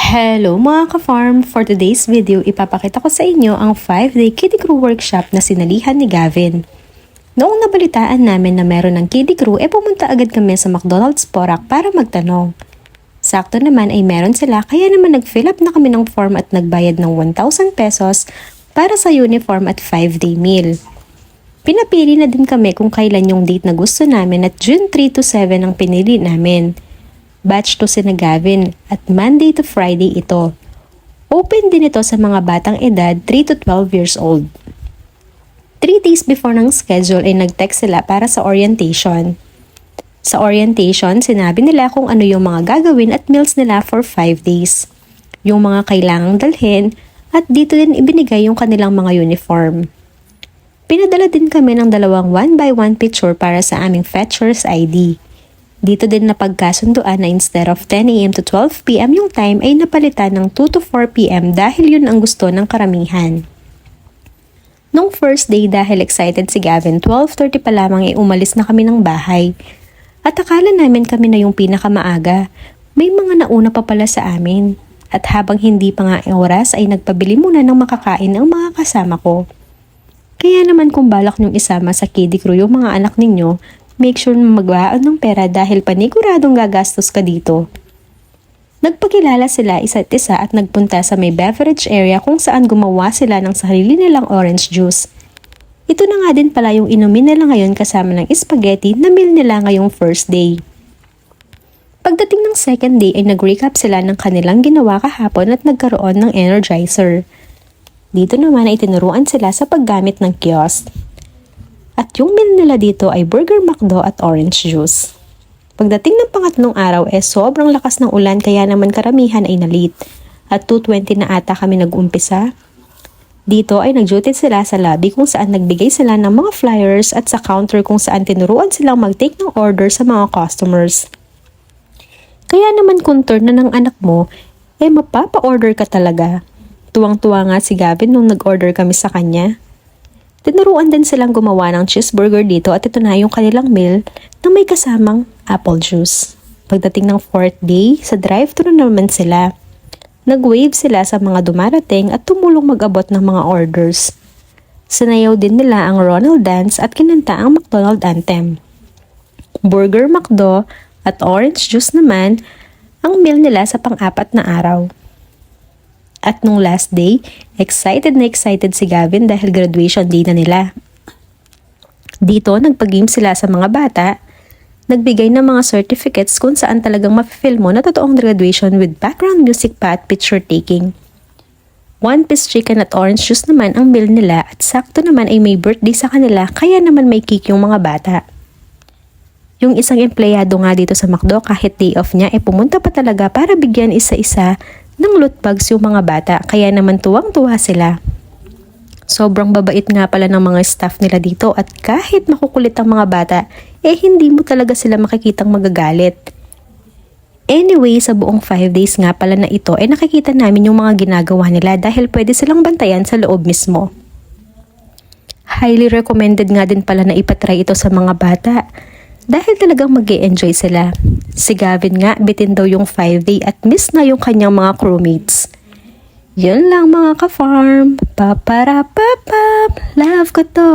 Hello mga ka-farm! For today's video, ipapakita ko sa inyo ang 5-day kiddie crew workshop na sinalihan ni Gavin. Noong nabalitaan namin na meron ng kiddie crew, pumunta agad kami sa McDonald's Porac para magtanong. Sakto naman ay meron sila kaya naman nag-fill up na kami ng form at nagbayad ng 1,000 pesos para sa uniform at 5-day meal. Pinapili na din kami kung kailan yung date na gusto namin at June 3 to 7 ang pinili namin. Batch to sina Gavin at Monday to Friday ito. Open din ito sa mga batang edad 3 to 12 years old. 3 days before ng schedule ay nag-text sila para sa orientation. Sa orientation, sinabi nila kung ano yung mga gagawin at meals nila for 5 days. Yung mga kailangang dalhin at dito din ibinigay yung kanilang mga uniform. Pinadala din kami ng dalawang 1x1 picture para sa aming Fetchers ID. Dito din napagkasunduan na instead of 10 AM to 12 PM yung time ay napalitan ng 2 to 4 PM dahil yun ang gusto ng karamihan. Nung first day dahil excited si Gavin, 12:30 pa lamang ay umalis na kami ng bahay. At akala namin kami na yung pinakamaaga. May mga nauna pa pala sa amin. At habang hindi pa nga ang oras ay nagpabili muna ng makakain ang mga kasama ko. Kaya naman kung balak nyong isama sa kiddie crew yung mga anak ninyo, make sure na magbaon ng pera dahil paniguradong gagastos ka dito. Nagpakilala sila isa't isa at nagpunta sa may beverage area kung saan gumawa sila ng sarili nilang orange juice. Ito na nga din pala yung inumin nila ngayon kasama ng spaghetti na meal nila ngayong first day. Pagdating ng second day ay nag-recap sila ng kanilang ginawa kahapon at nagkaroon ng energizer. Dito naman ay tinuruan sila sa paggamit ng kiosk. At yung meal nila dito ay Burger McDo at orange juice. Pagdating ng pangatlong araw sobrang lakas ng ulan kaya naman karamihan ay na-late. At 2:20 na ata kami nag-umpisa. Dito ay nag-duty sila sa lobby kung saan nagbigay sila ng mga flyers at sa counter kung saan tinuruan silang mag-take ng order sa mga customers. Kaya naman kung turn na ng anak mo, mapapa-order ka talaga. Tuwang-tuwa nga si Gavin nung nag-order kami sa kanya. Tinuruan din silang gumawa ng cheeseburger dito at ito na yung kanilang meal na may kasamang apple juice. Pagdating ng 4th day, sa drive-thru naman sila. Nag-wave sila sa mga dumarating at tumulong mag-abot ng mga orders. Sinayaw din nila ang Ronald Dance at kinanta ang McDonald Anthem. Burger McDo at orange juice naman ang meal nila sa pang-apat na araw. At nung last day, excited na excited si Gavin dahil graduation day na nila. Dito, nagpag-game sila sa mga bata, nagbigay ng mga certificates kung saan talagang mafe-feel mo na totoong graduation with background music pa at picture taking. 1-piece chicken at orange juice naman ang meal nila at sakto naman ay may birthday sa kanila kaya naman may cake yung mga bata. Yung isang empleyado nga dito sa McDo kahit day off niya pumunta pa talaga para bigyan isa-isa ng loot bags yung mga bata kaya naman tuwang-tuwa sila. Sobrang babait nga pala ng mga staff nila dito at kahit makukulit ang mga bata, hindi mo talaga sila makikitang magagalit. Anyway, sa buong 5 days nga pala na ito nakikita namin yung mga ginagawa nila dahil pwede silang bantayan sa loob mismo. Highly recommended nga din pala na ipatry ito sa mga bata. Dahil talagang mag-e-enjoy sila. Si Gavin nga, bitin daw yung 5-day at miss na yung kanyang mga crewmates. Yun lang mga ka-farm. Paparapapap, love ko to.